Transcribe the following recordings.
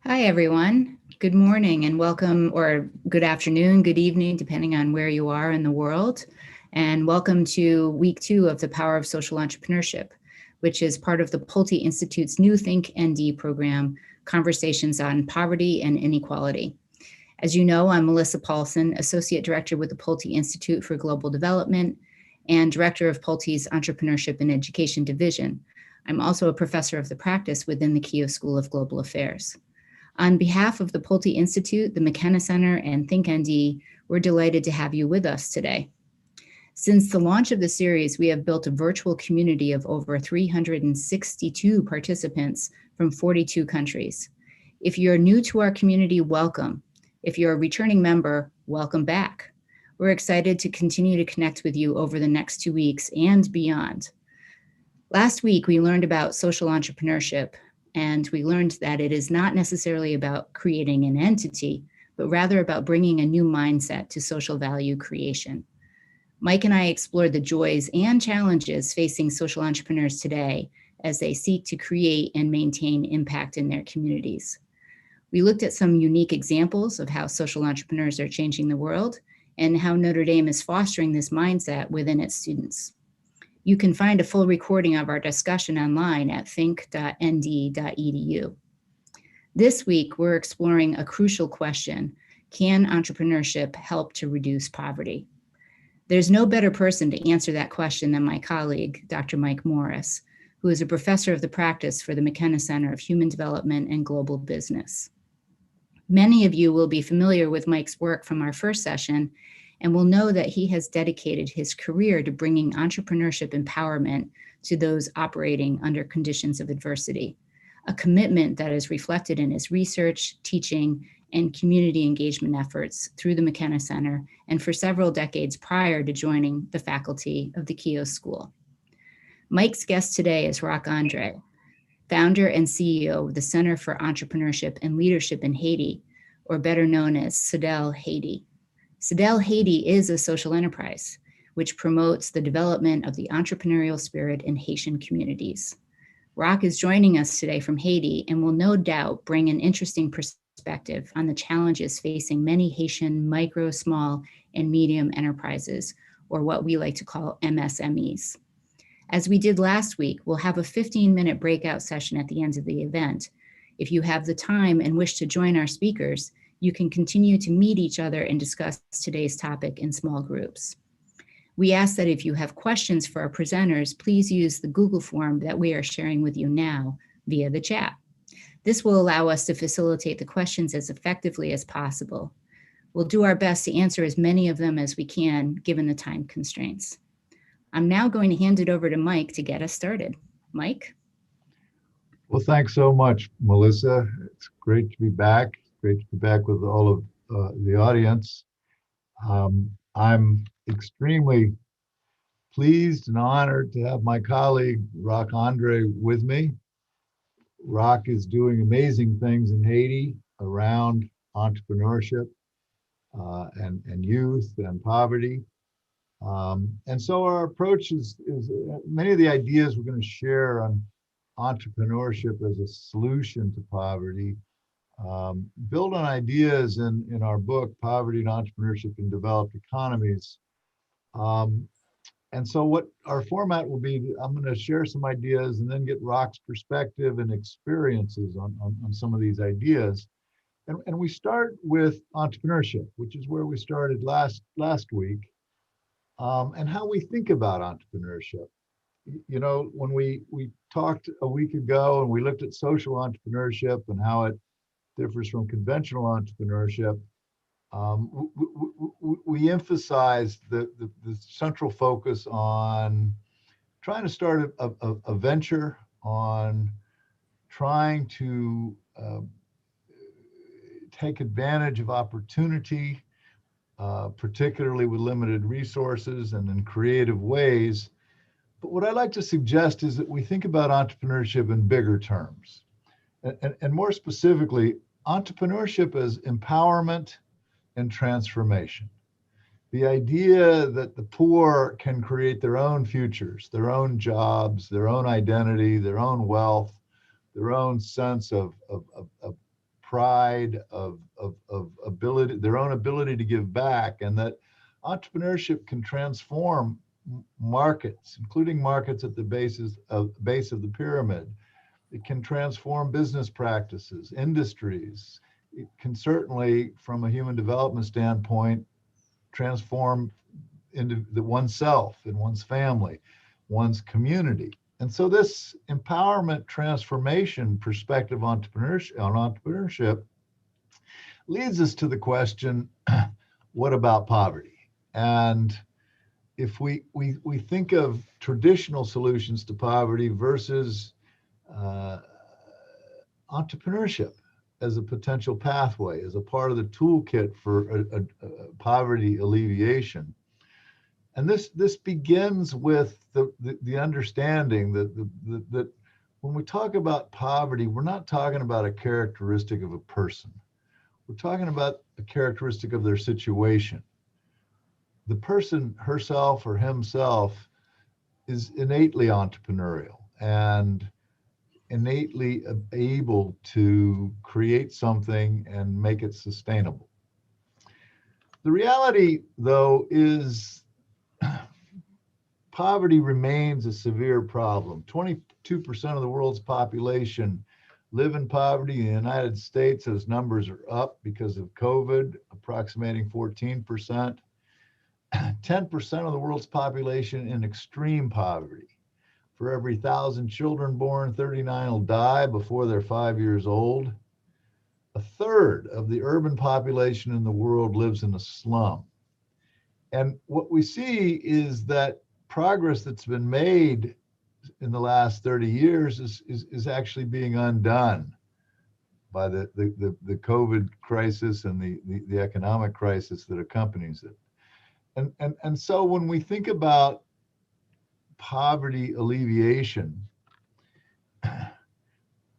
Hi, everyone. Good morning and welcome, or good afternoon, good evening, depending on where you are in the world. And welcome to week 2 of the Power of Social Entrepreneurship, which is part of the Pulte Institute's new Think ND program, Conversations on Poverty and Inequality. As you know, I'm Melissa Paulson, Associate Director with the Pulte Institute for Global Development and Director of Pulte's Entrepreneurship and Education Division. I'm also a professor of the practice within the Keough School of Global Affairs. On behalf of the Pulte Institute, the McKenna Center, and ThinkND, we're delighted to have you with us today. Since the launch of the series, we have built a virtual community of over 362 participants from 42 countries. If you're new to our community, welcome. If you're a returning member, welcome back. We're excited to continue to connect with you over the next 2 weeks and beyond. Last week, we learned about social entrepreneurship, and we learned that it is not necessarily about creating an entity, but rather about bringing a new mindset to social value creation. Mike and I explored the joys and challenges facing social entrepreneurs today as they seek to create and maintain impact in their communities. We looked at some unique examples of how social entrepreneurs are changing the world and how Notre Dame is fostering this mindset within its students. You can find a full recording of our discussion online at think.nd.edu. This week, we're exploring a crucial question: can entrepreneurship help to reduce poverty? There's no better person to answer that question than my colleague, Dr. Mike Maurice, who is a professor of the practice for the McKenna Center of Human Development and Global Business. Many of you will be familiar with Mike's work from our first session and will know that he has dedicated his career to bringing entrepreneurship empowerment to those operating under conditions of adversity, a commitment that is reflected in his research, teaching, and community engagement efforts through the McKenna Center and for several decades prior to joining the faculty of the Keough School. Mike's guest today is Rock André, founder and CEO of the Center for Entrepreneurship and Leadership in Haiti, or better known as CEDEL Haiti. CEDEL Haiti is a social enterprise which promotes the development of the entrepreneurial spirit in Haitian communities. Rock is joining us today from Haiti and will no doubt bring an interesting perspective on the challenges facing many Haitian micro, small, and medium enterprises, or what we like to call MSMEs. As we did last week, we'll have a 15-minute breakout session at the end of the event. If you have the time and wish to join our speakers, you can continue to meet each other and discuss today's topic in small groups. We ask that if you have questions for our presenters, please use the Google form that we are sharing with you now via the chat. This will allow us to facilitate the questions as effectively as possible. We'll do our best to answer as many of them as we can, given the time constraints. I'm now going to hand it over to Mike to get us started. Mike? Well, thanks so much, Melissa. It's great to be back. Great to be back with all of the audience. I'm extremely pleased and honored to have my colleague, Rock André, with me. Rock is doing amazing things in Haiti around entrepreneurship and youth and poverty. And so our approach is many of the ideas we're going to share on entrepreneurship as a solution to poverty build on ideas in our book, Poverty and Entrepreneurship in Developed Economies. And so what our format will be, I'm going to share some ideas and then get Rock's perspective and experiences on some of these ideas. And we start with entrepreneurship, which is where we started last week, and how we think about entrepreneurship. You know, when we talked a week ago and we looked at social entrepreneurship and how it differs from conventional entrepreneurship, we emphasized the central focus on trying to start a venture, on trying to take advantage of opportunity, particularly with limited resources and in creative ways. But what I like to suggest is that we think about entrepreneurship in bigger terms. And more specifically, entrepreneurship as empowerment and transformation. The idea that the poor can create their own futures, their own jobs, their own identity, their own wealth, their own sense of pride, of ability, their own ability to give back, and that entrepreneurship can transform markets, including markets at the base of the pyramid. It can transform business practices, industries. It can certainly, from a human development standpoint, transform into oneself and one's family, one's community. And so this empowerment transformation perspective on entrepreneurship leads us to the question, what about poverty? And if we think of traditional solutions to poverty versus entrepreneurship as a potential pathway, as a part of the toolkit for poverty alleviation. And this begins with the understanding that when we talk about poverty, we're not talking about a characteristic of a person. We're talking about a characteristic of their situation. The person herself or himself is innately entrepreneurial and innately able to create something and make it sustainable. The reality, though, is poverty remains a severe problem. 22% of the world's population live in poverty. In the United States, those numbers are up because of COVID, approximating 14%. 10% of the world's population in extreme poverty. For every 1,000 children born, 39 will die before they're 5 years old. A third of the urban population in the world lives in a slum. And what we see is that progress that's been made in the last 30 years is actually being undone by the COVID crisis and the economic crisis that accompanies it. And so when we think about poverty alleviation,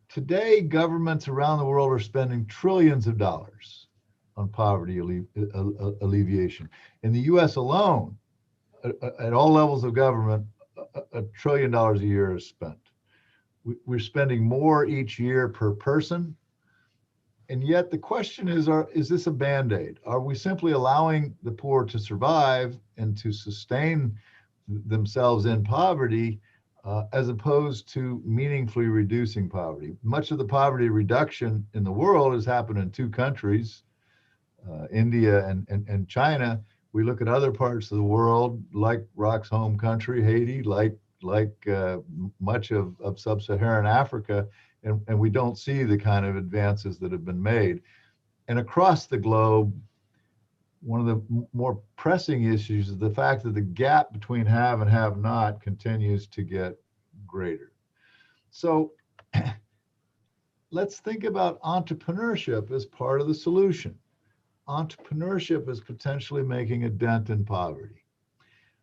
today governments around the world are spending trillions of dollars on poverty alleviation. In the US alone, at all levels of government, $1 trillion a year is spent. We're spending more each year per person. And yet the question is this a Band-Aid? Are we simply allowing the poor to survive and to sustain themselves in poverty as opposed to meaningfully reducing poverty? Much of the poverty reduction in the world has happened in two countries, India and China. We look at other parts of the world, like Rock's home country, Haiti, like much of sub-Saharan Africa, and we don't see the kind of advances that have been made. And across the globe, one of the more pressing issues is the fact that the gap between have and have not continues to get greater. So let's think about entrepreneurship as part of the solution. Entrepreneurship is potentially making a dent in poverty.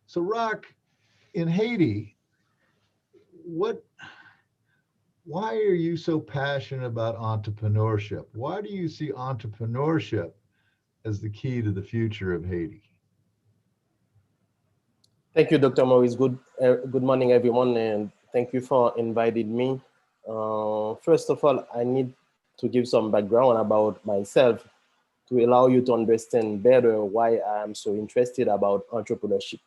So Rock, in Haiti, why are you so passionate about entrepreneurship? Why do you see entrepreneurship as the key to the future of Haiti? Thank you, Dr. Maurice. Good morning, everyone, and thank you for inviting me. First of all, I need to give some background about myself to allow you to understand better why I'm so interested about entrepreneurship.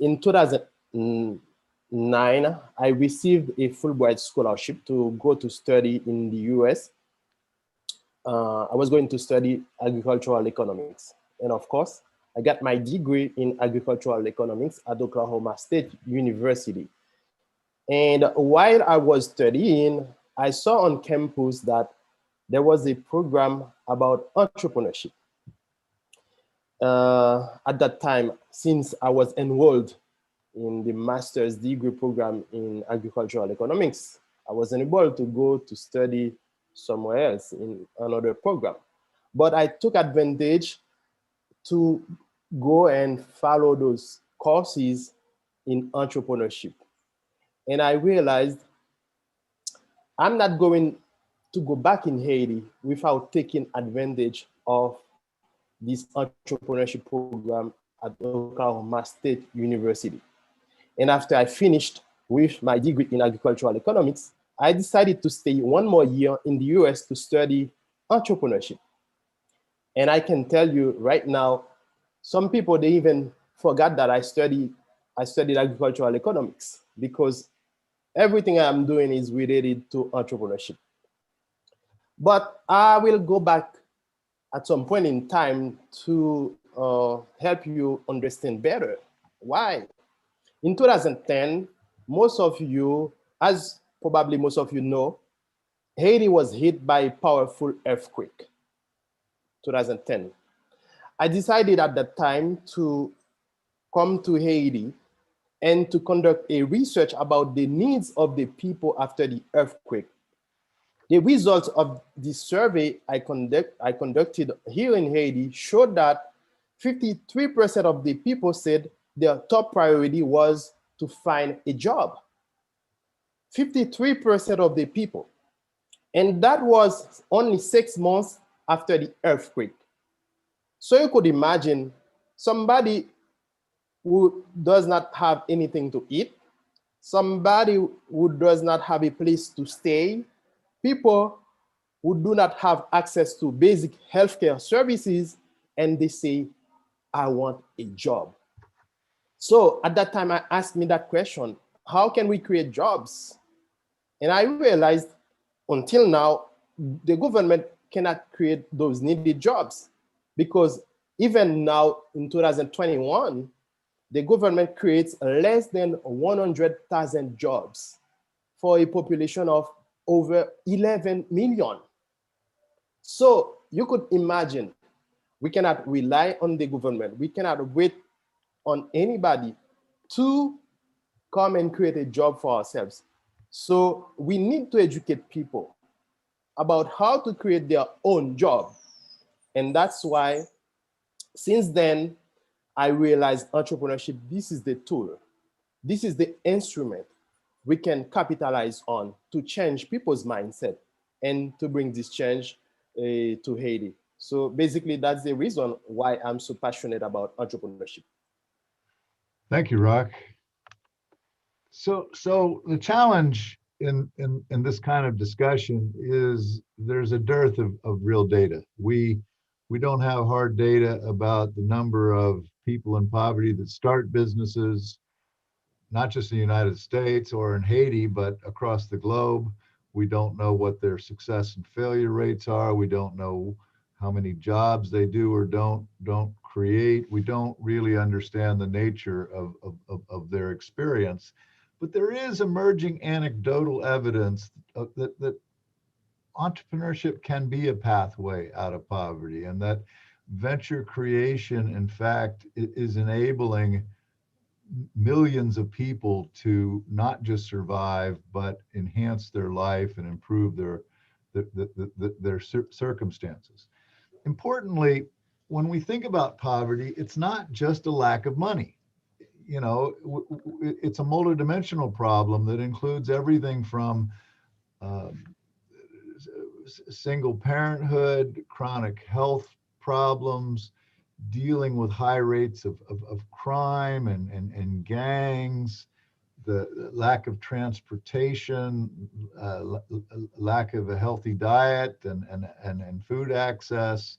In 2009, I received a Fulbright scholarship to go to study in the US. I was going to study agricultural economics. And of course, I got my degree in agricultural economics at Oklahoma State University. And while I was studying, I saw on campus that there was a program about entrepreneurship. At that time, since I was enrolled in the master's degree program in agricultural economics, I wasn't able to go to study somewhere else in another program. But I took advantage to go and follow those courses in entrepreneurship. And I realized I'm not going to go back in Haiti without taking advantage of this entrepreneurship program at Oklahoma State University. And after I finished with my degree in agricultural economics, I decided to stay one more year in the US to study entrepreneurship. And I can tell you right now, some people, they even forgot that I studied agricultural economics, because everything I'm doing is related to entrepreneurship. But I will go back at some point in time to help you understand better why. In 2010, most of you, as probably most of you know, Haiti was hit by a powerful earthquake, 2010. I decided at that time to come to Haiti and to conduct a research about the needs of the people after the earthquake. The results of the survey I conducted here in Haiti showed that 53% of the people said their top priority was to find a job. 53% of the people. And that was only 6 months after the earthquake. So you could imagine somebody who does not have anything to eat, somebody who does not have a place to stay, people who do not have access to basic healthcare services, and they say, I want a job. So at that time, I asked me that question, how can we create jobs? And I realized until now, the government cannot create those needed jobs, because even now in 2021, the government creates less than 100,000 jobs for a population of over 11 million. So you could imagine, we cannot rely on the government. We cannot wait on anybody to come and create a job for ourselves. So we need to educate people about how to create their own job. And that's why, since then, I realized entrepreneurship, this is the tool. This is the instrument we can capitalize on to change people's mindset and to bring this change to Haiti. So basically, that's the reason why I'm so passionate about entrepreneurship. Thank you, Rock. So the challenge in this kind of discussion is there's a dearth of real data. We don't have hard data about the number of people in poverty that start businesses, not just in the United States or in Haiti, but across the globe. We don't know what their success and failure rates are. We don't know how many jobs they do or don't create. We don't really understand the nature of their experience. But there is emerging anecdotal evidence that entrepreneurship can be a pathway out of poverty, and that venture creation, in fact, is enabling millions of people to not just survive, but enhance their life and improve their circumstances. Importantly, when we think about poverty, it's not just a lack of money. You know, it's a multidimensional problem that includes everything from single parenthood, chronic health problems, dealing with high rates of crime and gangs, the lack of transportation, lack of a healthy diet and food access.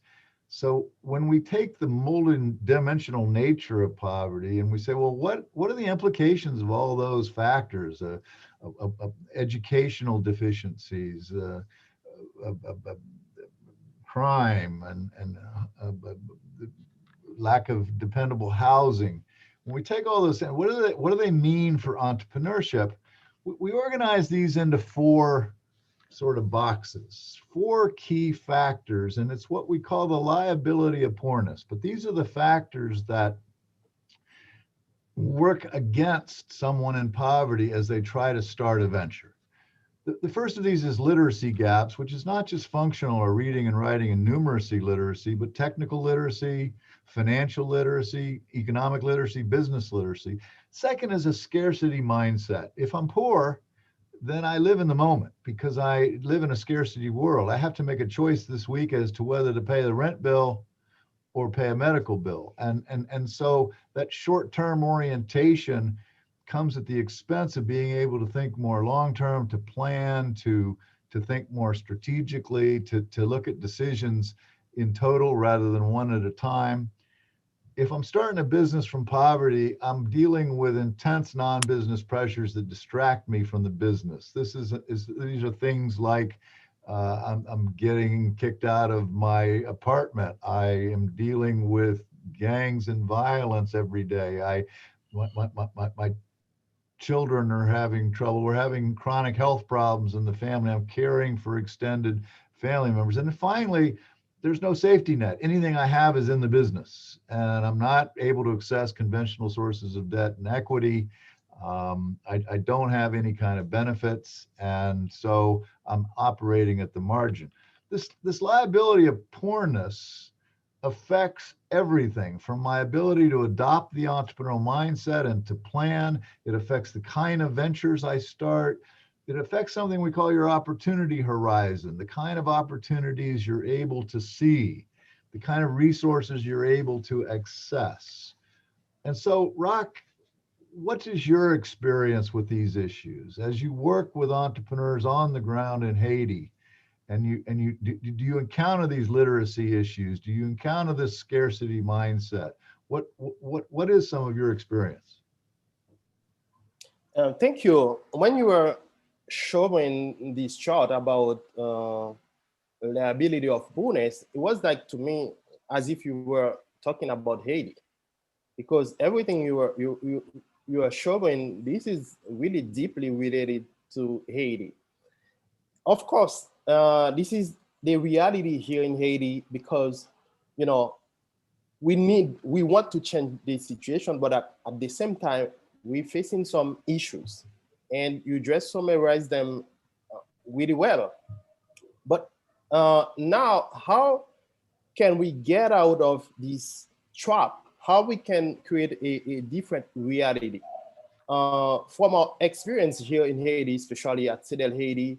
So when we take the multi-dimensional nature of poverty and we say, well, what are the implications of all those factors, educational deficiencies, crime and lack of dependable housing. When we take all those, what do they mean for entrepreneurship? We organize these into 4 sort of boxes, 4 key factors, and it's what we call the liability of poorness. But these are the factors that work against someone in poverty as they try to start a venture. The first of these is literacy gaps, which is not just functional or reading and writing and numeracy literacy, but technical literacy, financial literacy, economic literacy, business literacy. Second is a scarcity mindset. If I'm poor, then I live in the moment because I live in a scarcity world. I have to make a choice this week as to whether to pay the rent bill or pay a medical bill. And so that short-term orientation comes at the expense of being able to think more long-term, to plan, to think more strategically, to look at decisions in total rather than one at a time. If I'm starting a business from poverty, I'm dealing with intense non-business pressures that distract me from the business. These are things like I'm getting kicked out of my apartment. I am dealing with gangs and violence every day. My children are having trouble. We're having chronic health problems in the family. I'm caring for extended family members. And then finally, there's no safety net. Anything I have is in the business, and I'm not able to access conventional sources of debt and equity. I don't have any kind of benefits, and so I'm operating at the margin. This liability of poorness affects everything from my ability to adopt the entrepreneurial mindset and to plan. It affects the kind of ventures I start. It affects something we call your opportunity horizon, the kind of opportunities you're able to see, the kind of resources you're able to access. And so, Rock, what is your experience with these issues as you work with entrepreneurs on the ground in Haiti? And do you encounter these literacy issues? Do you encounter this scarcity mindset? What is some of your experience? Thank you. When you were showing this chart about liability of bonus, it was like to me as if you were talking about Haiti, because everything you are showing, this is really deeply related to Haiti. Of course, this is the reality here in Haiti, because we want to change the situation, but at the same time, we're facing some issues, and you just summarize them really well. But now, how can we get out of this trap? How we can create a different reality? From our experience here in Haiti, especially at CEDEL Haiti,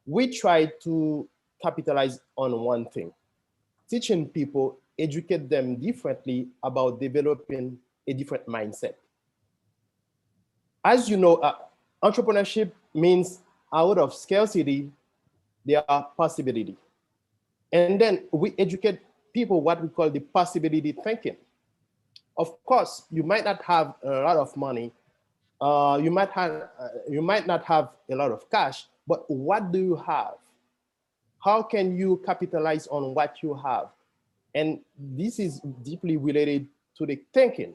we try to capitalize on one thing: teaching people, educate them differently about developing a different mindset. As you know, entrepreneurship means out of scarcity, there are possibility. And then we educate people what we call the possibility thinking. Of course, you might not have a lot of money. You might not have a lot of cash, but what do you have? How can you capitalize on what you have? And this is deeply related to the thinking.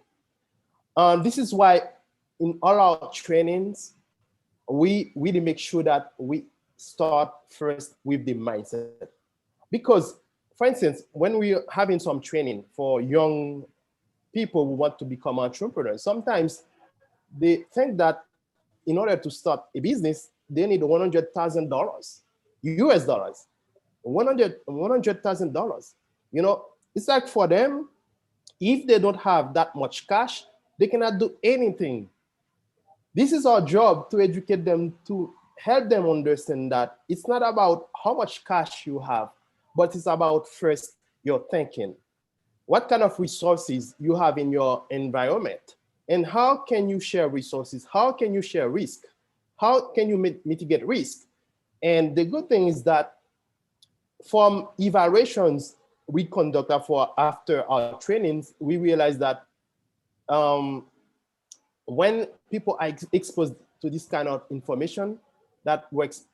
This is why in all our trainings, we really make sure that we start first with the mindset. Because, for instance, when we're having some training for young people who want to become entrepreneurs, sometimes they think that in order to start a business, they need $100,000, US dollars, $100,000. It's like for them, if they don't have that much cash, they cannot do anything. This is our job, to educate them, to help them understand that it's not about how much cash you have, but it's about first your thinking. What kind of resources you have in your environment, and how can you share resources? How can you share risk? How can you mitigate risk? And the good thing is that from evaluations we conduct after our trainings, we realize that when people are exposed to this kind of information, that works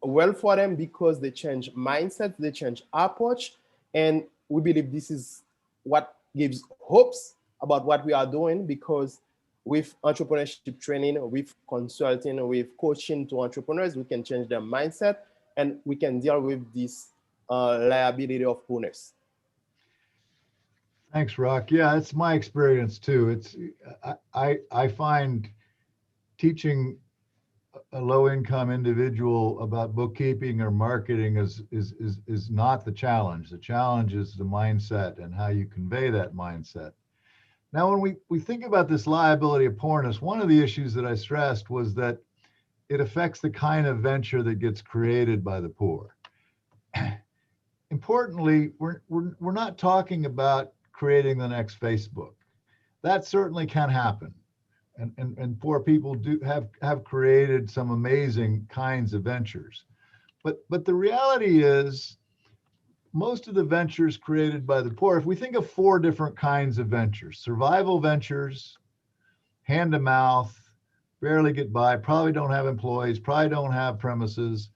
well for them, because they change mindset, they change approach, and we believe this is what gives hopes about what we are doing, because with entrepreneurship training, with consulting, with coaching to entrepreneurs, we can change their mindset and we can deal with this liability of poorness. Thanks, Rock. Yeah, it's my experience too. I find teaching a low-income individual about bookkeeping or marketing is not the challenge. The challenge is the mindset and how you convey that mindset. Now, when we think about this liability of poorness, one of the issues that I stressed was that it affects the kind of venture that gets created by the poor. Importantly, we're not talking about creating the next Facebook. That certainly can happen. and poor people do have created some amazing kinds of ventures. But the reality is, most of the ventures created by the poor, if we think of 4 different kinds of ventures: survival ventures, hand to mouth, barely get by, probably don't have employees, probably don't have premises;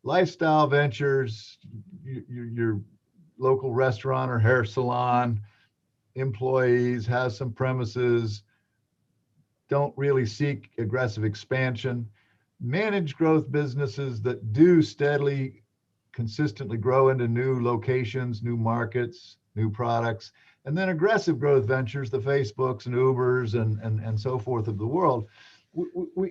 lifestyle ventures, your local restaurant or hair salon, employees, has some premises, don't really seek aggressive expansion; managed growth businesses that do steadily, consistently grow into new locations, new markets, new products; and then aggressive growth ventures, the Facebooks and Ubers and so forth of the world.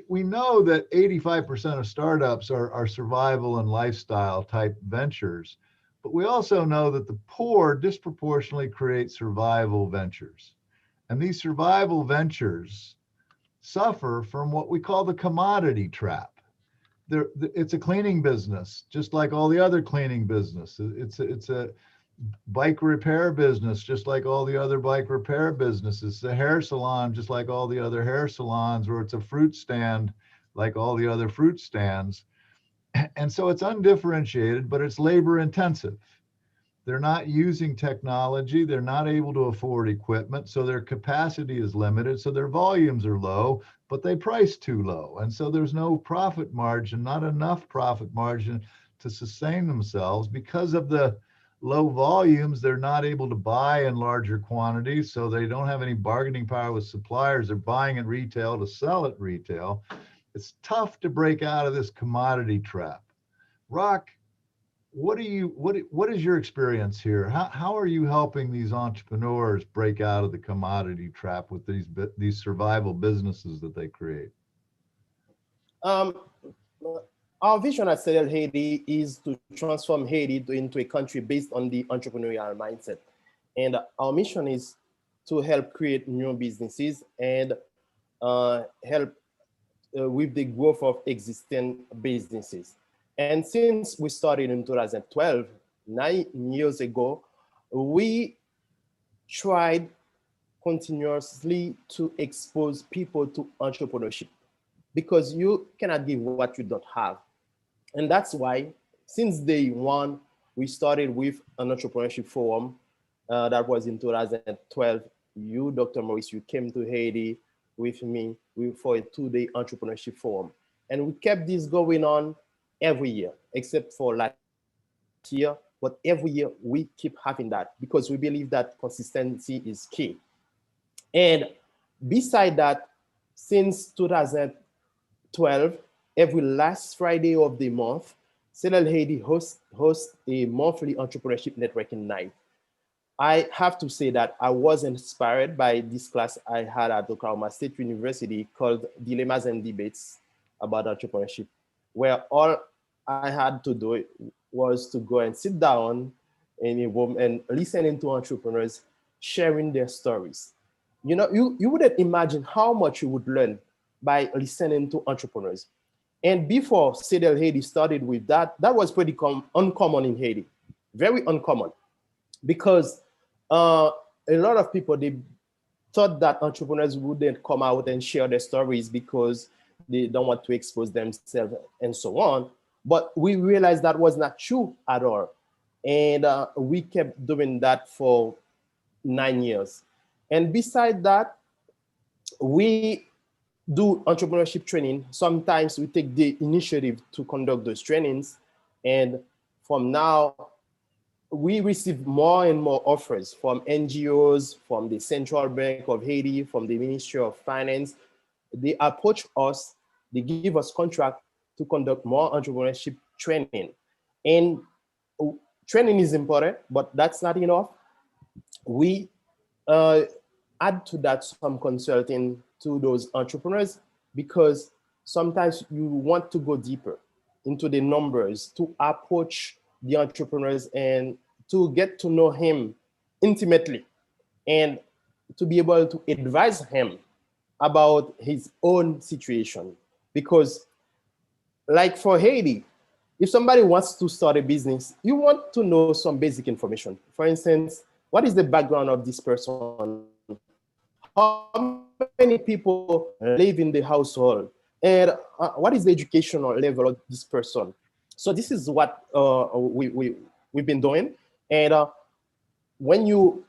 We know that 85% of startups are survival and lifestyle type ventures, but we also know that the poor disproportionately create survival ventures. And these survival ventures suffer from what we call the commodity trap. It's a cleaning business, just like all the other cleaning business. It's a bike repair business, just like all the other bike repair businesses. It's a hair salon, just like all the other hair salons, or it's a fruit stand, like all the other fruit stands. And so it's undifferentiated, but it's labor intensive. They're not using technology. They're not able to afford equipment. So their capacity is limited. So their volumes are low, but they price too low. And so there's no profit margin, not enough profit margin to sustain themselves. Because of the low volumes, they're not able to buy in larger quantities. So they don't have any bargaining power with suppliers. They're buying at retail to sell at retail. It's tough to break out of this commodity trap. Rock, what is your experience here? How are you helping these entrepreneurs break out of the commodity trap with these survival businesses that they create? Our vision at CEDEL Haiti is to transform Haiti into a country based on the entrepreneurial mindset. And our mission is to help create new businesses and help with the growth of existing businesses. And since we started in 2012, 9 years ago, we tried continuously to expose people to entrepreneurship, because you cannot give what you don't have. And that's why, since day one, we started with an entrepreneurship forum that was in 2012. You, Dr. Maurice, you came to Haiti with me for a 2-day entrepreneurship forum. And we kept this going on every year, except for last year. But every year we keep having that, because we believe that consistency is key. And beside that, since 2012, every last Friday of the month, CEDEL Haiti hosts a monthly entrepreneurship networking night. I have to say that I was inspired by this class I had at Oklahoma State University called Dilemmas and Debates about Entrepreneurship, where all I had to do was to go and sit down in a room and listening to entrepreneurs sharing their stories. You know, you wouldn't imagine how much you would learn by listening to entrepreneurs. And before CEDEL Haiti started with that, that was pretty uncommon in Haiti, very uncommon, because a lot of people, they thought that entrepreneurs wouldn't come out and share their stories because they don't want to expose themselves and so on. But we realized that was not true at all. And we kept doing that for 9 years. And beside that, we do entrepreneurship training. Sometimes we take the initiative to conduct those trainings. And from now, we receive more and more offers from NGOs, from the Central Bank of Haiti, from the Ministry of Finance. They approach us, they give us contract to conduct more entrepreneurship training. And training is important, but that's not enough. We add to that some consulting to those entrepreneurs, because sometimes you want to go deeper into the numbers, to approach the entrepreneurs and to get to know him intimately, and to be able to advise him about his own situation. Because like for Haiti, if somebody wants to start a business, you want to know some basic information. For instance, what is the background of this person? How many many people live in the household, and what is the educational level of this person? So this is what we've been doing. And when you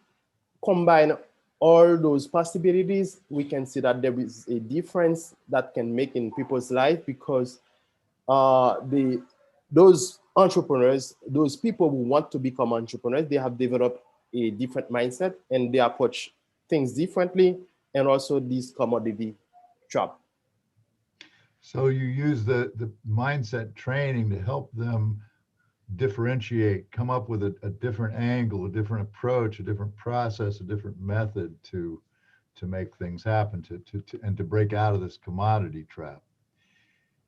combine all those possibilities, we can see that there is a difference that can make in people's life, because those entrepreneurs, those people who want to become entrepreneurs, they have developed a different mindset and they approach things differently, and also this commodity trap. So you use the mindset training to help them differentiate, come up with a different angle, a different approach, a different process, a different method to make things happen, and to break out of this commodity trap.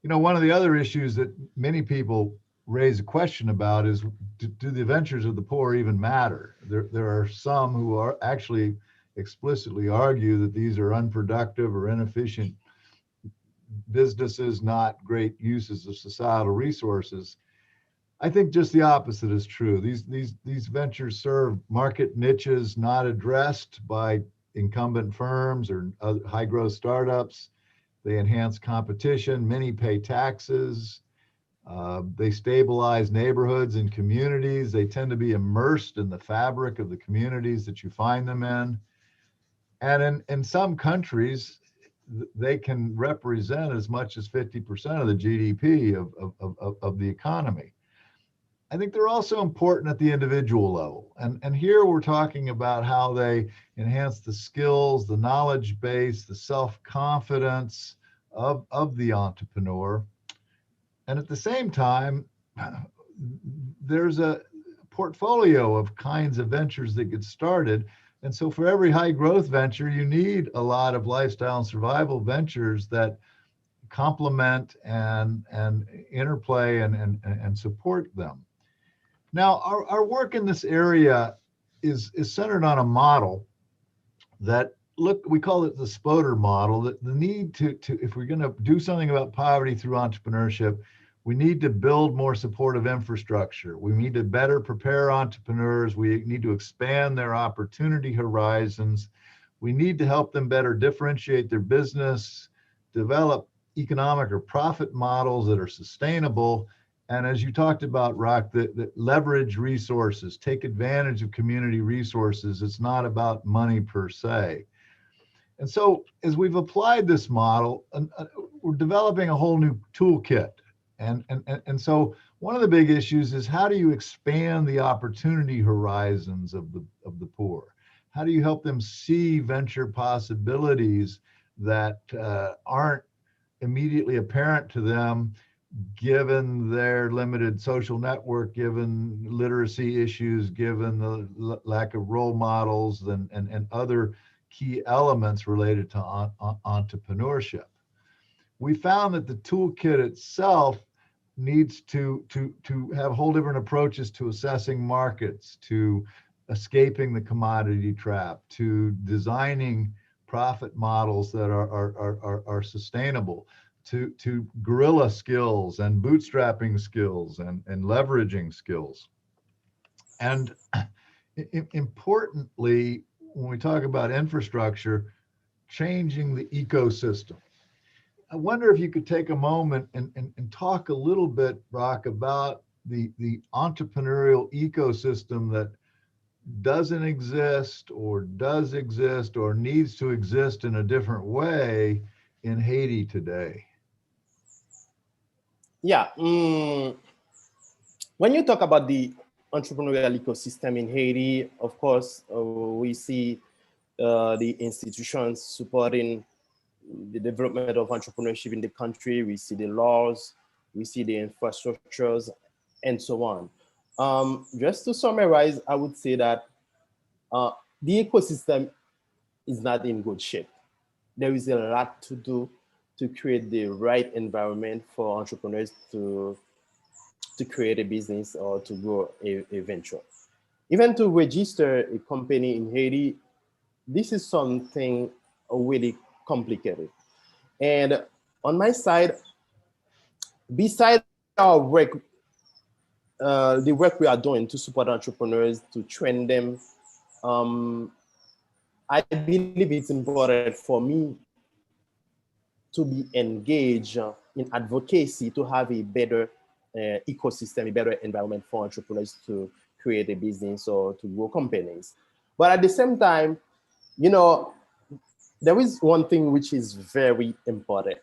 You know, one of the other issues that many people raise a question about is, do the ventures of the poor even matter? There are some who are actually explicitly argue that these are unproductive or inefficient businesses, not great uses of societal resources. I think just the opposite is true. These ventures serve market niches not addressed by incumbent firms or high growth startups. They enhance competition. Many pay taxes. They stabilize neighborhoods and communities. They tend to be immersed in the fabric of the communities that you find them in. And in some countries, they can represent as much as 50% of the GDP of the economy. I think they're also important at the individual level. And here we're talking about how they enhance the skills, the knowledge base, the self-confidence of the entrepreneur. And at the same time, there's a portfolio of kinds of ventures that get started. And so for every high growth venture, you need a lot of lifestyle and survival ventures that complement and interplay and support them. Now, our work in this area is centered on a model that, we call it the Spoder model, that the need to if we're going to do something about poverty through entrepreneurship, we need to build more supportive infrastructure. We need to better prepare entrepreneurs. We need to expand their opportunity horizons. We need to help them better differentiate their business, develop economic or profit models that are sustainable. And as you talked about, Rock, that leverage resources, take advantage of community resources. It's not about money per se. And so as we've applied this model, we're developing a whole new toolkit. And so one of the big issues is, how do you expand the opportunity horizons of the poor? How do you help them see venture possibilities that aren't immediately apparent to them, given their limited social network, given literacy issues, given the lack of role models and other key elements related to entrepreneurship? We found that the toolkit itself needs to have whole different approaches to assessing markets, to escaping the commodity trap, to designing profit models that are sustainable, to guerrilla skills and bootstrapping skills and leveraging skills. And importantly, when we talk about infrastructure, changing the ecosystem. I wonder if you could take a moment and talk a little bit, Rock, about the entrepreneurial ecosystem that doesn't exist or does exist or needs to exist in a different way in Haiti today. Yeah. When you talk about the entrepreneurial ecosystem in Haiti, of course, we see the institutions supporting the development of entrepreneurship in the country. We see the laws, we see the infrastructures, and so on. Just to summarize, I would say that the ecosystem is not in good shape. There is a lot to do to create the right environment for entrepreneurs to create a business or to grow a venture. Even to register a company in Haiti, this is something really complicated. And on my side, beside our work, the work we are doing to support entrepreneurs, to train them, I believe it's important for me to be engaged in advocacy to have a better ecosystem, a better environment for entrepreneurs to create a business or to grow companies. But at the same time, you know, there is one thing which is very important.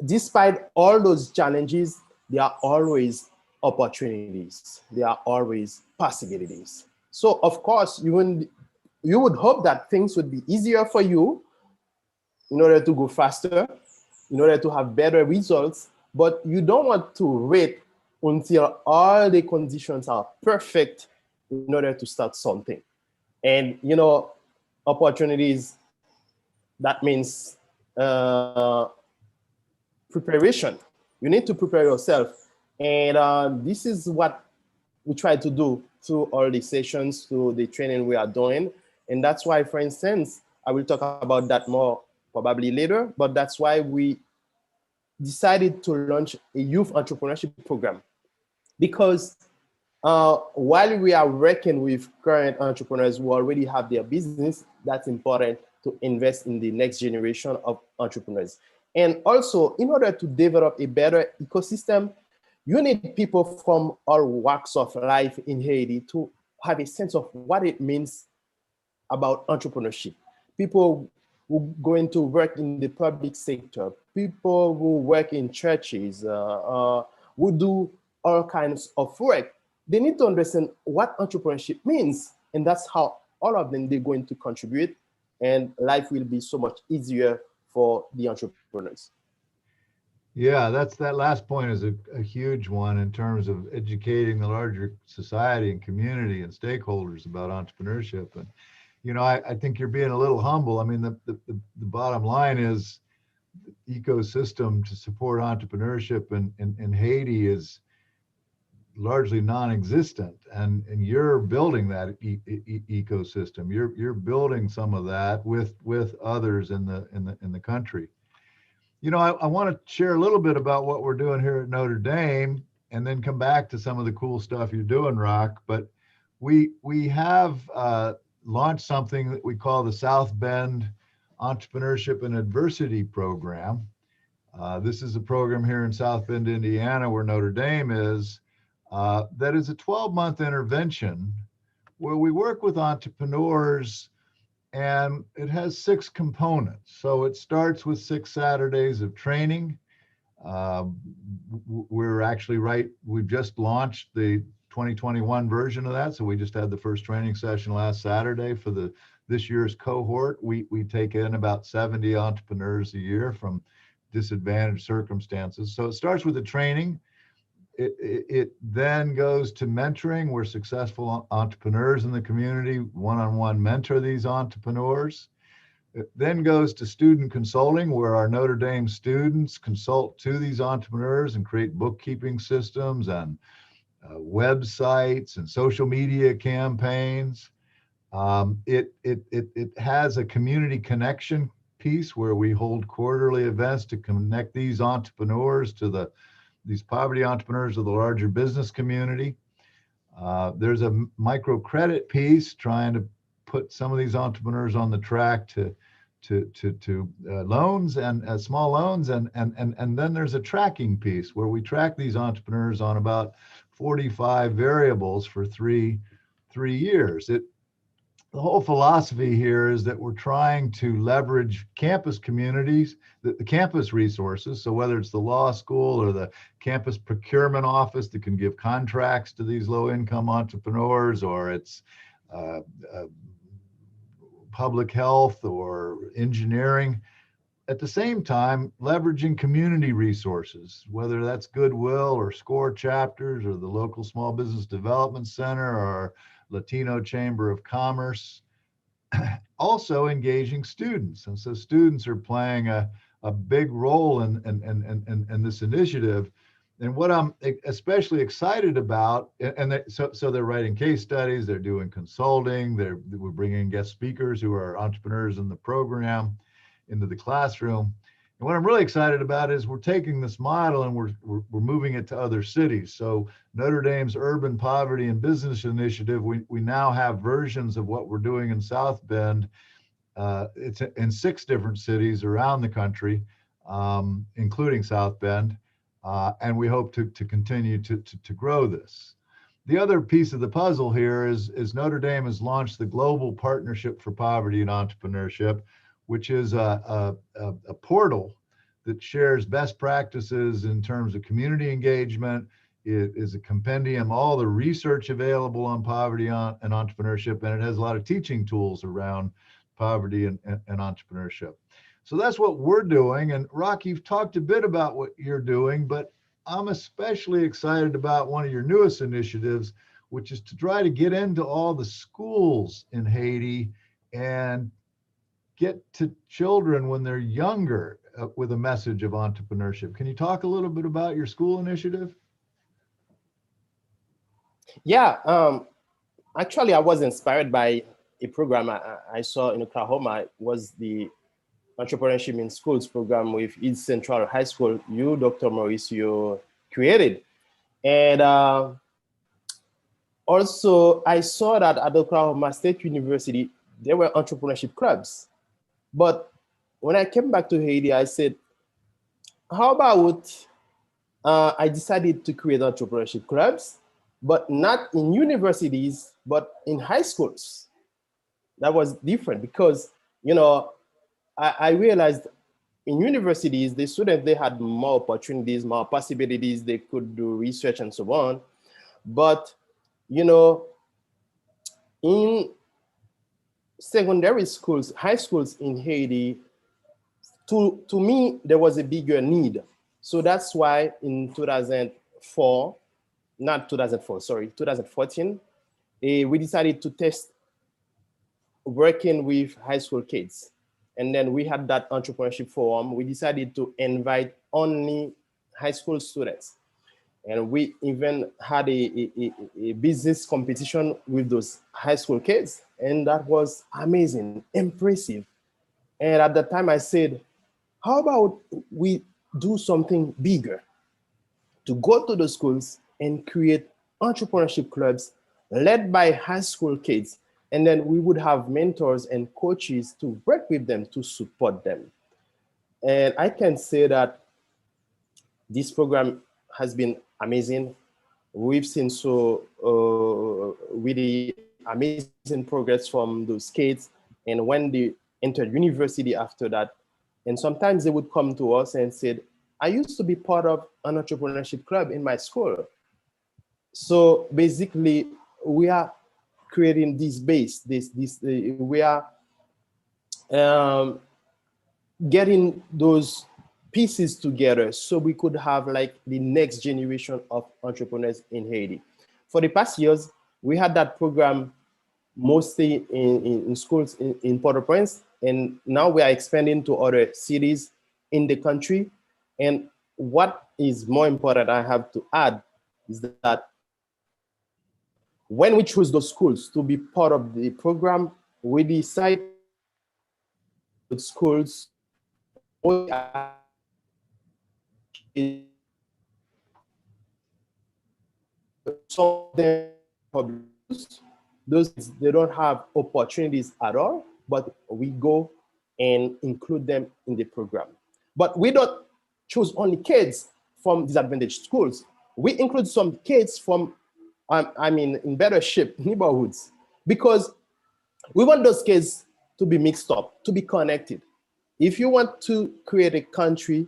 Despite all those challenges, there are always opportunities. There are always possibilities. So of course, you would hope that things would be easier for you in order to go faster, in order to have better results, but you don't want to wait until all the conditions are perfect in order to start something. And, you know, opportunities, that means preparation. You need to prepare yourself. And this is what we try to do through all the sessions, through the training we are doing. And that's why, for instance, I will talk about that more probably later, but that's why we decided to launch a youth entrepreneurship program. Because while we are working with current entrepreneurs who already have their business, that's important to invest in the next generation of entrepreneurs. And also, in order to develop a better ecosystem, you need people from all walks of life in Haiti to have a sense of what it means about entrepreneurship. People who going to work in the public sector, people who work in churches, who do all kinds of work. They need to understand what entrepreneurship means, and that's how all of them they're going to contribute, and life will be so much easier for the entrepreneurs. Yeah, that last point is a huge one in terms of educating the larger society and community and stakeholders about entrepreneurship. And, you know, I think you're being a little humble. I mean, the bottom line is the ecosystem to support entrepreneurship in Haiti is largely non-existent, and you're building that ecosystem. You're building some of that with others in the country. You know, I want to share a little bit about what we're doing here at Notre Dame, and then come back to some of the cool stuff you're doing, Rock. But we have launched something that we call the South Bend Entrepreneurship and Adversity Program. This is a program here in South Bend, Indiana, where Notre Dame is. That is a 12-month intervention where we work with entrepreneurs, and it has 6 components. So it starts with 6 Saturdays of training. We've just launched the 2021 version of that. So we just had the first training session last Saturday for this year's cohort. We take in about 70 entrepreneurs a year from disadvantaged circumstances. So it starts with the training. It then goes to mentoring, where successful entrepreneurs in the community one-on-one mentor these entrepreneurs. It then goes to student consulting, where our Notre Dame students consult to these entrepreneurs and create bookkeeping systems and websites and social media campaigns. It has a community connection piece where we hold quarterly events to connect these entrepreneurs to these poverty entrepreneurs of the larger business community. There's a microcredit piece trying to put some of these entrepreneurs on the track to loans and small loans, and then there's a tracking piece where we track these entrepreneurs on about 45 variables for three years. The whole philosophy here is that we're trying to leverage campus communities, the campus resources. So whether it's the law school or the campus procurement office that can give contracts to these low-income entrepreneurs, or it's public health or engineering, at the same time, leveraging community resources, whether that's Goodwill or SCORE chapters or the local Small Business Development Center or Latino Chamber of Commerce, also engaging students. And so students are playing a big role in this initiative. And what I'm especially excited about, so they're writing case studies, they're doing consulting, we're bringing guest speakers who are entrepreneurs in the program into the classroom. And what I'm really excited about is we're taking this model and we're moving it to other cities. So Notre Dame's Urban Poverty and Business Initiative, we now have versions of what we're doing in South Bend It's in 6 different cities around the country, including South Bend, and we hope to continue to grow this. The other piece of the puzzle here is Notre Dame has launched the Global Partnership for Poverty and Entrepreneurship, which is a portal that shares best practices in terms of community engagement. It is a compendium, all the research available on poverty and entrepreneurship, and it has a lot of teaching tools around poverty and entrepreneurship. So that's what we're doing. And Rock, you've talked a bit about what you're doing, but I'm especially excited about one of your newest initiatives, which is to try to get into all the schools in Haiti and get to children when they're younger with a message of entrepreneurship. Can you talk a little bit about your school initiative? Yeah, actually, I was inspired by a program I saw in Oklahoma. It was the Entrepreneurship in Schools program with East Central High School. You, Dr. Maurice, you created. And also, I saw that at Oklahoma State University, there were entrepreneurship clubs. But when I came back to Haiti, I said, how about I decided to create entrepreneurship clubs, but not in universities, but in high schools. That was different because, you know, I realized in universities, the students, they had more opportunities, more possibilities, they could do research and so on. But, you know, in secondary schools, high schools in Haiti, to me, there was a bigger need. So that's why in 2004, not 2004, sorry, 2014, we decided to test working with high school kids. And then we had that entrepreneurship forum. We decided to invite only high school students. And we even had a business competition with those high school kids. And that was amazing, impressive. And at the time I said, how about we do something bigger? To go to the schools and create entrepreneurship clubs led by high school kids. And then we would have mentors and coaches to work with them to support them. And I can say that this program has been amazing. We've seen so really amazing progress from those kids. And when they entered university after that, and sometimes they would come to us and said, I used to be part of an entrepreneurship club in my school. So basically, we are creating this base. We are getting those pieces together so we could have like the next generation of entrepreneurs in Haiti. For the past years, we had that program mostly in schools in Port-au-Prince, and now we are expanding to other cities in the country. And what is more important, I have to add, is that when we choose those schools to be part of the program, we decide with schools some of them those they don't have opportunities at all, but we go and include them in the program. But we don't choose only kids from disadvantaged schools. We include some kids from in better shape neighborhoods, because we want those kids to be mixed up, to be connected. If you want to create a country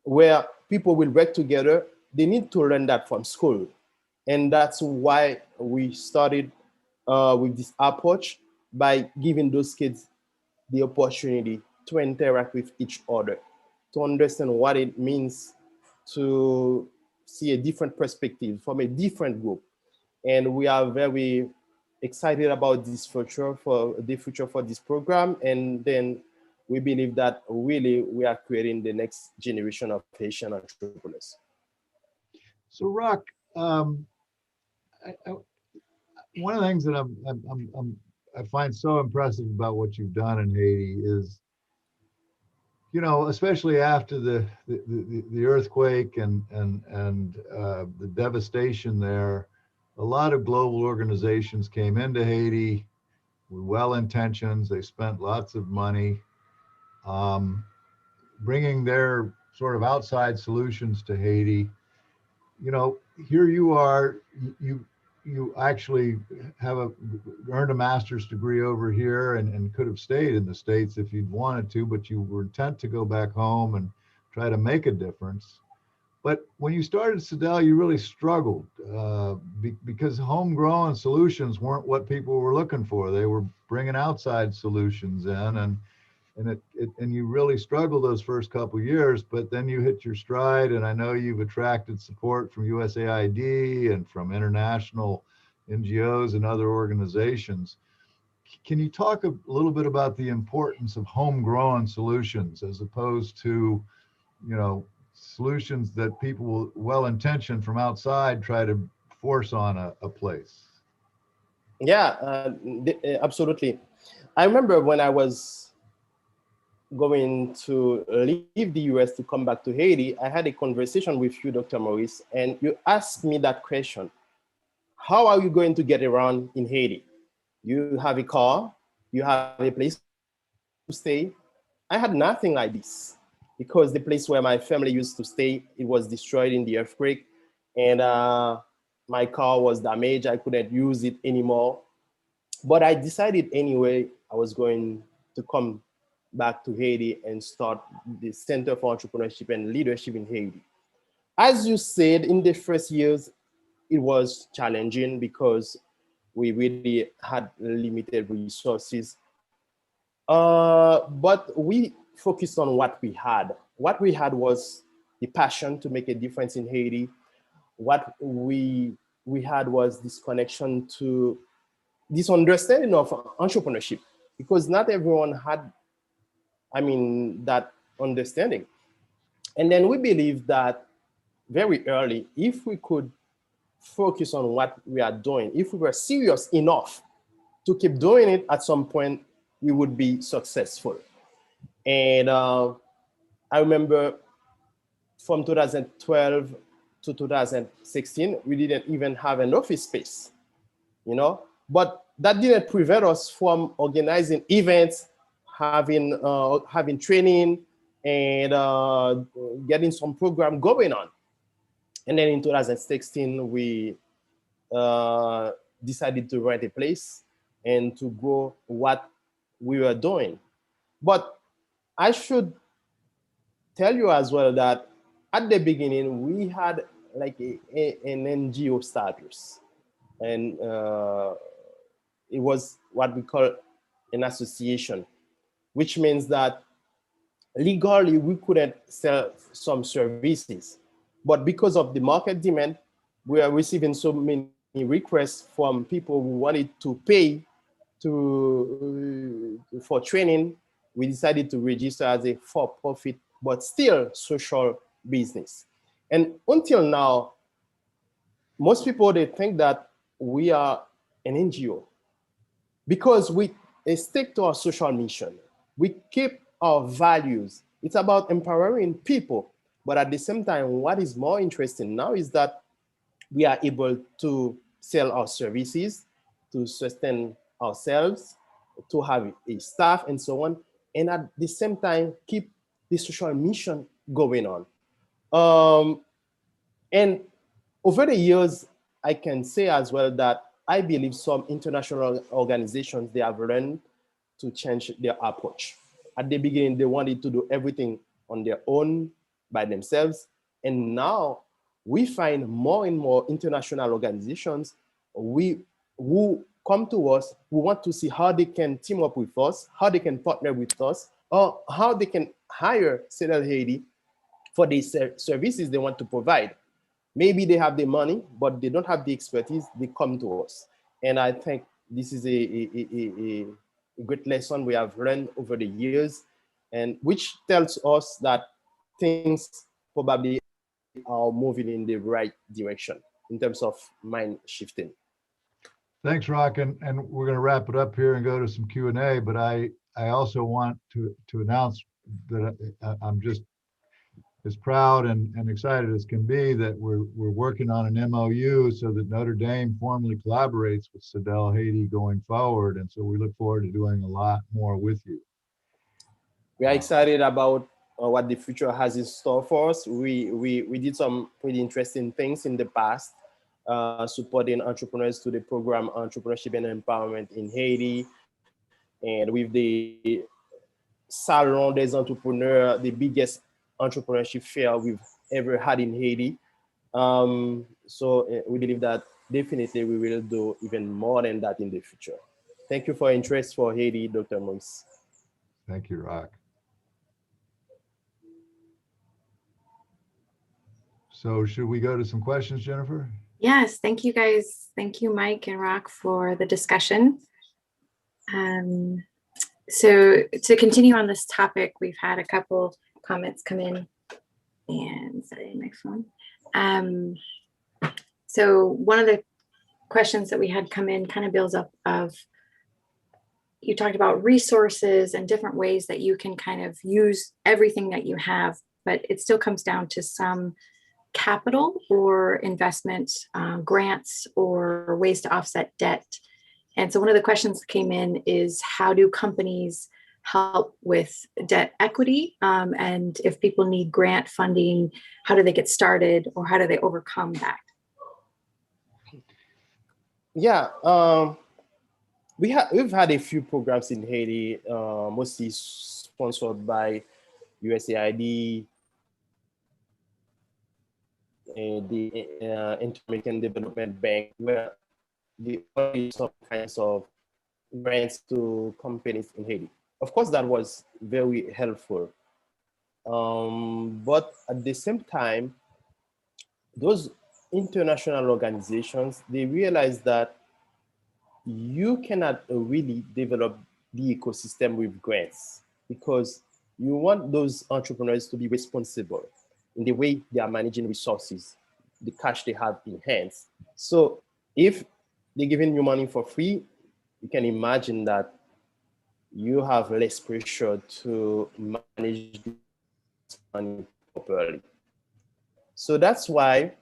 where people will work together, they need to learn that from school. And that's why we started with this approach, by giving those kids the opportunity to interact with each other, to understand what it means to see a different perspective from a different group. And we are very excited about this future, for the future for this program. And then we believe that really we are creating the next generation of Haitian entrepreneurs. So Rock, one of the things that I find so impressive about what you've done in Haiti is, you know, especially after the earthquake and the devastation there, a lot of global organizations came into Haiti, with well intentions. They spent lots of money bringing their sort of outside solutions to Haiti. You know, here you are, you actually earned a master's degree over here and could have stayed in the States if you'd wanted to, but you were intent to go back home and try to make a difference. But when you started CEDEL, you really struggled because homegrown solutions weren't what people were looking for. They were bringing outside solutions in, and you really struggled those first couple years. But then you hit your stride, and I know you've attracted support from USAID and from international NGOs and other organizations. Can you talk a little bit about the importance of homegrown solutions as opposed to, you know, solutions that people well-intentioned from outside try to force on a place? Yeah, absolutely. I remember when I was going to leave the US to come back to Haiti, I had a conversation with you, Dr. Maurice, and you asked me that question. How are you going to get around in Haiti? You have a car, you have a place to stay. I had nothing like this because the place where my family used to stay, it was destroyed in the earthquake, and my car was damaged. I couldn't use it anymore. But I decided anyway, I was going to come back to Haiti and start the Center for Entrepreneurship and Leadership in Haiti. As you said, in the first years, it was challenging because we really had limited resources. But we focused on what we had. What we had was the passion to make a difference in Haiti. What we had was this connection to this understanding of entrepreneurship, because not everyone had, that understanding. And then we believe that very early, if we could focus on what we are doing, if we were serious enough to keep doing it, at some point we would be successful. And I remember from 2012 to 2016, we didn't even have an office space, but that didn't prevent us from organizing events, having training, and getting some program going on. And then in 2016, we decided to rent a place and to grow what we were doing. But I should tell you as well that at the beginning, we had like an NGO status. And it was what we call an association, which means that legally we couldn't sell some services. But because of the market demand, we are receiving so many requests from people who wanted to pay for training. We decided to register as a for-profit, but still social business. And until now, most people, they think that we are an NGO because we stick to our social mission. We keep our values. It's about empowering people. But at the same time, what is more interesting now is that we are able to sell our services, to sustain ourselves, to have a staff and so on, and at the same time, keep the social mission going on. And over the years, I can say as well that I believe some international organizations, they have learned to change their approach. At the beginning, they wanted to do everything on their own, by themselves. And now we find more and more international organizations who come to us, who want to see how they can team up with us, how they can partner with us, or how they can hire CEDEL Haiti for the services they want to provide. Maybe they have the money, but they don't have the expertise, they come to us. And I think this is a great lesson we have learned over the years, and which tells us that things probably are moving in the right direction in terms of mind shifting. Thanks, Rock, and we're going to wrap it up here and go to some Q&A, but I also want to announce that I'm just as proud and excited as can be that we're working on an MOU so that Notre Dame formally collaborates with CEDEL Haiti going forward. And so we look forward to doing a lot more with you. We are excited about what the future has in store for us. We did some pretty interesting things in the past, supporting entrepreneurs to the program Entrepreneurship and Empowerment in Haiti. And with the Salon des Entrepreneurs, the biggest entrepreneurship fair we've ever had in Haiti. So we believe that definitely we will do even more than that in the future. Thank you for your interest for Haiti, Dr. Maurice. Thank you, Rock. So should we go to some questions, Jennifer? Yes, thank you guys. Thank you, Mike and Rock, for the discussion. So to continue on this topic, we've had a couple comments come in, and sorry, next one. So one of the questions that we had come in kind of builds up of, you talked about resources and different ways that you can kind of use everything that you have, but it still comes down to some capital or investment, grants or ways to offset debt. And so one of the questions that came in is, how do companies help with debt equity? And if people need grant funding, how do they get started, or how do they overcome that? Yeah, we've had a few programs in Haiti, mostly sponsored by USAID, the Inter-American Development Bank, where they offer some kinds of grants to companies in Haiti. Of course, that was very helpful. But at the same time, those international organizations, they realize that you cannot really develop the ecosystem with grants, because you want those entrepreneurs to be responsible in the way they are managing resources, the cash they have in hands. So if they're giving you money for free, you can imagine that you have less pressure to manage money properly. So that's why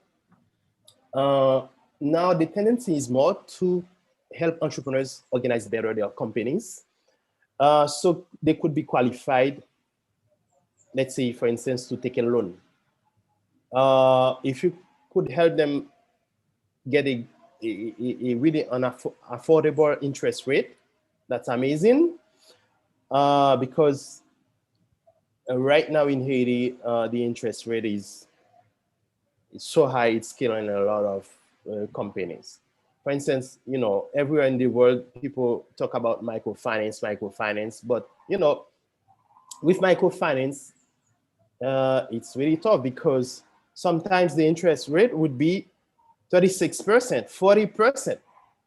now the tendency is more to help entrepreneurs organize better their companies. So they could be qualified, let's say, for instance, to take a loan. If you could help them get a really affordable interest rate, that's amazing. Because right now in Haiti, the interest rate is so high, it's killing a lot of companies. For instance, you know, everywhere in the world, people talk about microfinance, but you know, with microfinance, it's really tough, because sometimes the interest rate would be 36%, 40%.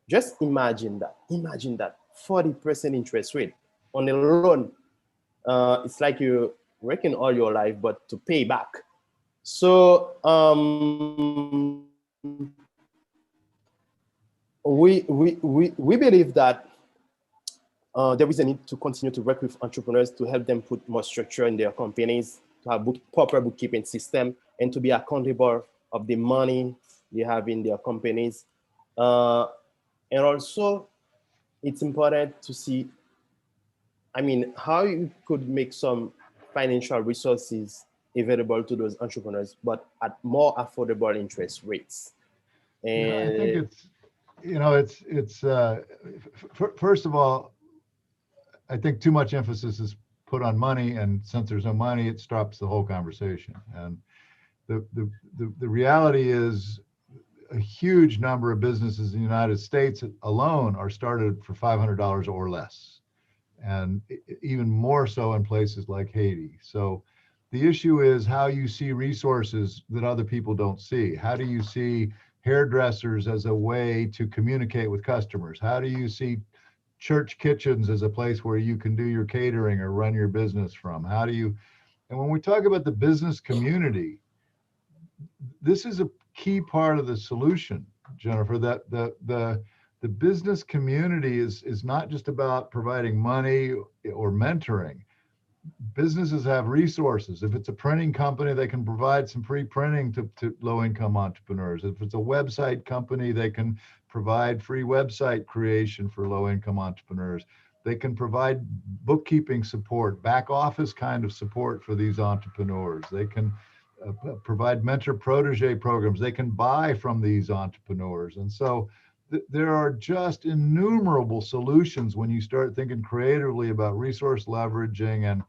Just imagine that. Imagine that 40% interest rate on a loan. It's like you're working all your life, but to pay back. So we believe that there is a need to continue to work with entrepreneurs to help them put more structure in their companies, to have proper bookkeeping system, and to be accountable of the money they have in their companies. And also, it's important to see, I mean, how you could make some financial resources available to those entrepreneurs, but at more affordable interest rates. And I think it's, you know, first of all, I think too much emphasis is put on money, and since there's no money, it stops the whole conversation. And the reality is, a huge number of businesses in the United States alone are started for $500 or less, and even more so in places like Haiti. So the issue is how you see resources that other people don't see. How do you see hairdressers as a way to communicate with customers? How do you see church kitchens as a place where you can do your catering or run your business from? How do you, and when we talk about the business community, this is a key part of the solution, Jennifer, that the business community is not just about providing money or mentoring. businesses have resources. If it's a printing company, they can provide some free printing to low-income entrepreneurs. If it's a website company, they can provide free website creation for low-income entrepreneurs. They can provide bookkeeping support, back office kind of support for these entrepreneurs. They can provide mentor protege programs. They can buy from these entrepreneurs. And so there are just innumerable solutions when you start thinking creatively about resource leveraging and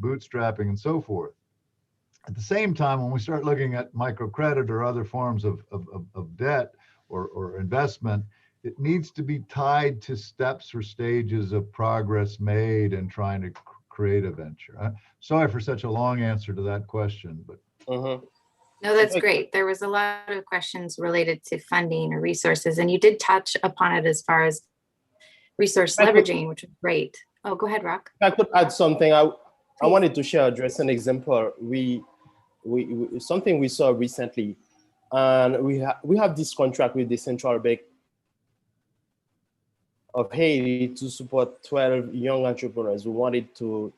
bootstrapping and so forth. At the same time, when we start looking at microcredit or other forms of debt or investment, it needs to be tied to steps or stages of progress made in trying to create a venture. Sorry for such a long answer to that question, but. No, that's great. There was a lot of questions related to funding or resources, and you did touch upon it as far as resource leveraging, which is great. Oh, go ahead, Rock. I could add something. I wanted to share just an example. We something we saw recently, and we have this contract with the Central Bank of Haiti to support 12 young entrepreneurs who wanted to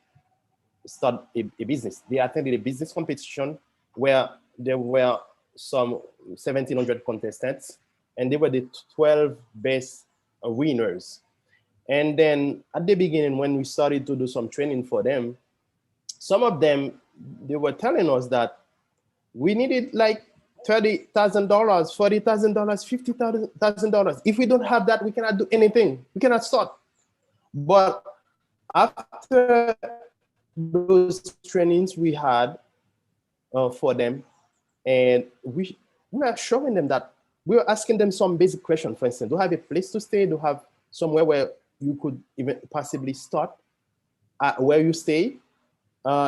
start a business. They attended a business competition where there were some 1,700 contestants, and they were the 12 best winners. And then at the beginning, when we started to do some training for them, some of them, they were telling us that we needed like $30,000, $40,000, $50,000. If we don't have that, we cannot do anything. We cannot start. But after those trainings we had for them, and we were showing them that we were asking them some basic questions. For instance, do you have a place to stay? Do you have somewhere where you could even possibly start where you stay?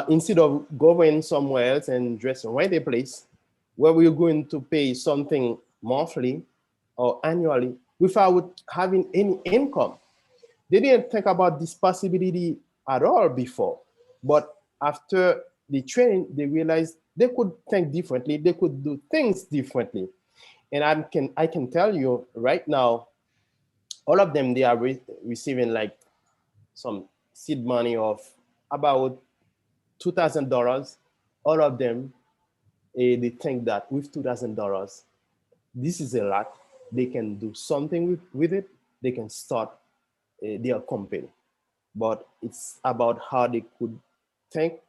Instead of going somewhere else and just rent a place where we're going to pay something monthly or annually without having any income. They didn't think about this possibility at all before. But after the training, they realized they could think differently. They could do things differently. And I can tell you right now, all of them, they are receiving like some seed money of about $2,000. All of them, they think that with $2,000, this is a lot. They can do something with it. They can start their company. But it's about how they could think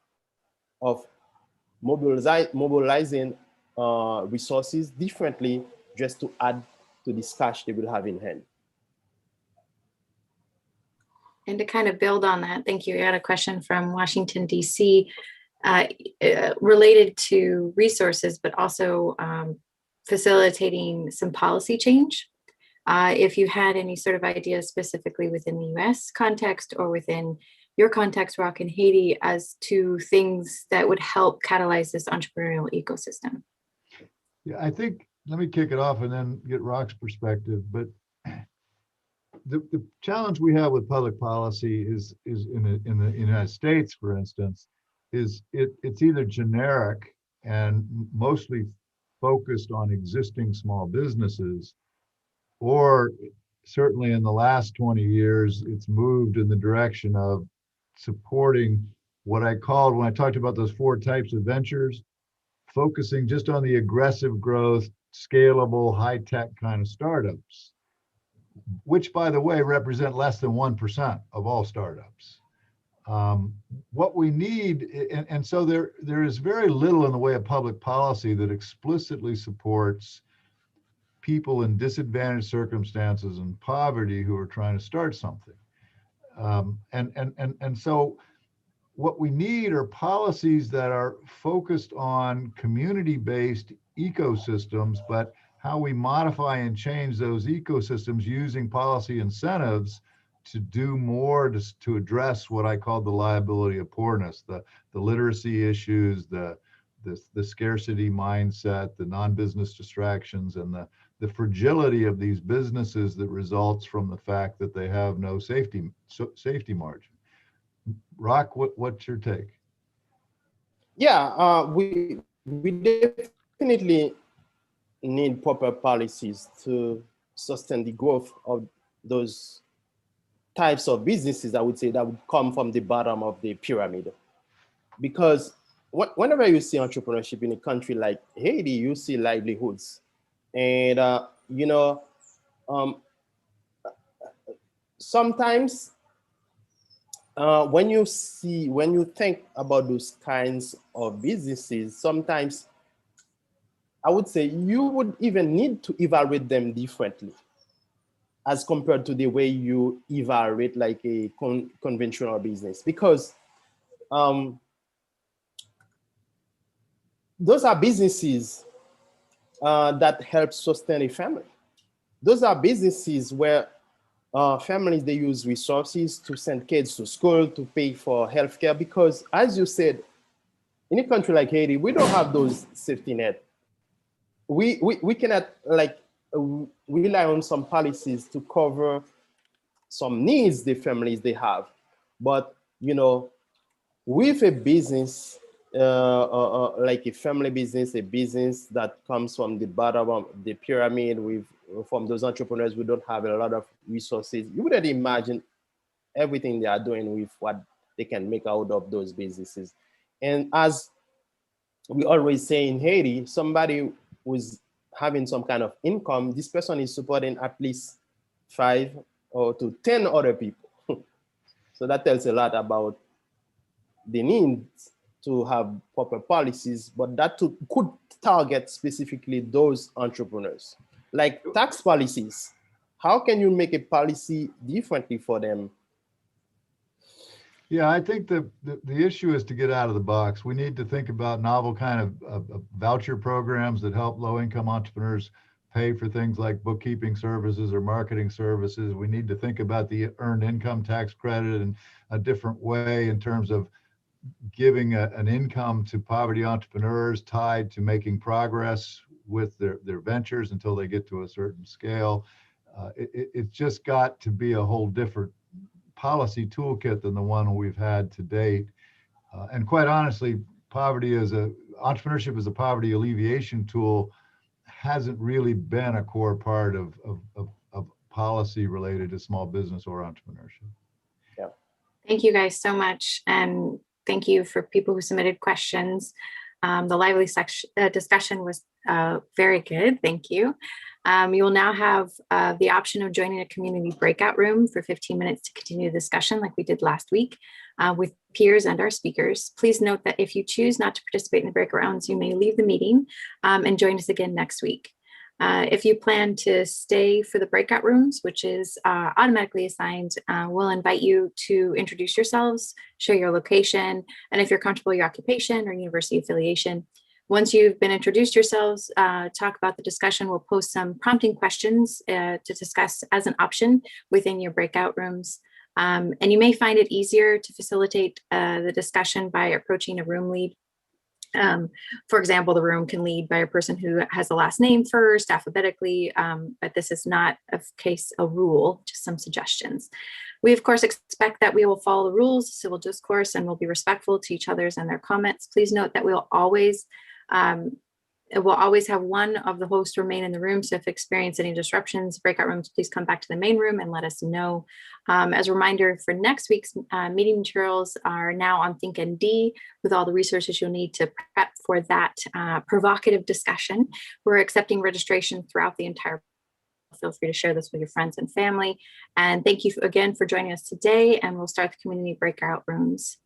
of mobilizing resources differently just to add to this cash they will have in hand. And to kind of build on that, thank you. I had a question from Washington, D.C. Related to resources, but also facilitating some policy change. If you had any sort of ideas specifically within the US context or within your context, Rock, in Haiti, as to things that would help catalyze this entrepreneurial ecosystem. Yeah, I think, let me kick it off and then get Rock's perspective. But the challenge we have with public policy is in the United States, for instance, is it's either generic and mostly focused on existing small businesses, or certainly in the last 20 years, it's moved in the direction of supporting what I called, when I talked about those 4 types of ventures, focusing just on the aggressive growth, scalable, high-tech kind of startups, which, by the way, represent less than 1% of all startups. What we need, and so there is very little in the way of public policy that explicitly supports people in disadvantaged circumstances and poverty who are trying to start something. And so what we need are policies that are focused on community-based ecosystems, but how we modify and change those ecosystems using policy incentives to do more to address what I call the liability of poorness, the literacy issues, the scarcity mindset, the non-business distractions, and the fragility of these businesses that results from the fact that they have no safety margin. Rock, what's your take? Yeah, we definitely need proper policies to sustain the growth of those types of businesses, I would say, that would come from the bottom of the pyramid. because whenever you see entrepreneurship in a country like Haiti, you see livelihoods. And, sometimes when you think about those kinds of businesses, sometimes I would say you would even need to evaluate them differently as compared to the way you evaluate like a conventional business, because those are businesses that help sustain a family. Those are businesses where families, they use resources to send kids to school, to pay for healthcare, because as you said, in a country like Haiti, we don't have those safety net. We cannot like rely on some policies to cover some needs the families they have. But, with a business, like a family business, a business that comes from the bottom of the pyramid, from those entrepreneurs who don't have a lot of resources, you wouldn't imagine everything they are doing with what they can make out of those businesses. And as we always say in Haiti, somebody who's having some kind of income, this person is supporting at least 5 or to 10 other people. So that tells a lot about the need to have proper policies, but that could target specifically those entrepreneurs. Like tax policies, how can you make a policy differently for them? Yeah, I think the issue is to get out of the box. We need to think about novel kind of voucher programs that help low-income entrepreneurs pay for things like bookkeeping services or marketing services. We need to think about the earned income tax credit in a different way in terms of giving an income to poverty entrepreneurs tied to making progress with their ventures until they get to a certain scale. It's just got to be a whole different policy toolkit than the one we've had to date. And quite honestly, entrepreneurship as a poverty alleviation tool hasn't really been a core part of policy related to small business or entrepreneurship. Yeah. Thank you guys so much. And thank you for people who submitted questions. The lively discussion was very good. Thank you. You will now have the option of joining a community breakout room for 15 minutes to continue the discussion like we did last week with peers and our speakers. Please note that if you choose not to participate in the breakout rounds, you may leave the meeting and join us again next week. If you plan to stay for the breakout rooms, which is automatically assigned, we'll invite you to introduce yourselves, share your location, and if you're comfortable, your occupation or university affiliation. Once you've been introduced yourselves, talk about the discussion, we'll post some prompting questions to discuss as an option within your breakout rooms. And you may find it easier to facilitate the discussion by approaching a room lead. For example, the room can lead by a person who has the last name first, alphabetically, but this is not a rule, just some suggestions. We, of course, expect that we will follow the rules of civil discourse and will be respectful to each other's and their comments. Please note that we'll always have one of the hosts remain in the room. So if you experience any disruptions, breakout rooms, please come back to the main room and let us know. As a reminder, for next week's meeting materials are now on ThinkND with all the resources you'll need to prep for that provocative discussion. We're accepting registration throughout the entire. Feel free to share this with your friends and family. And thank you again for joining us today. And we'll start the community breakout rooms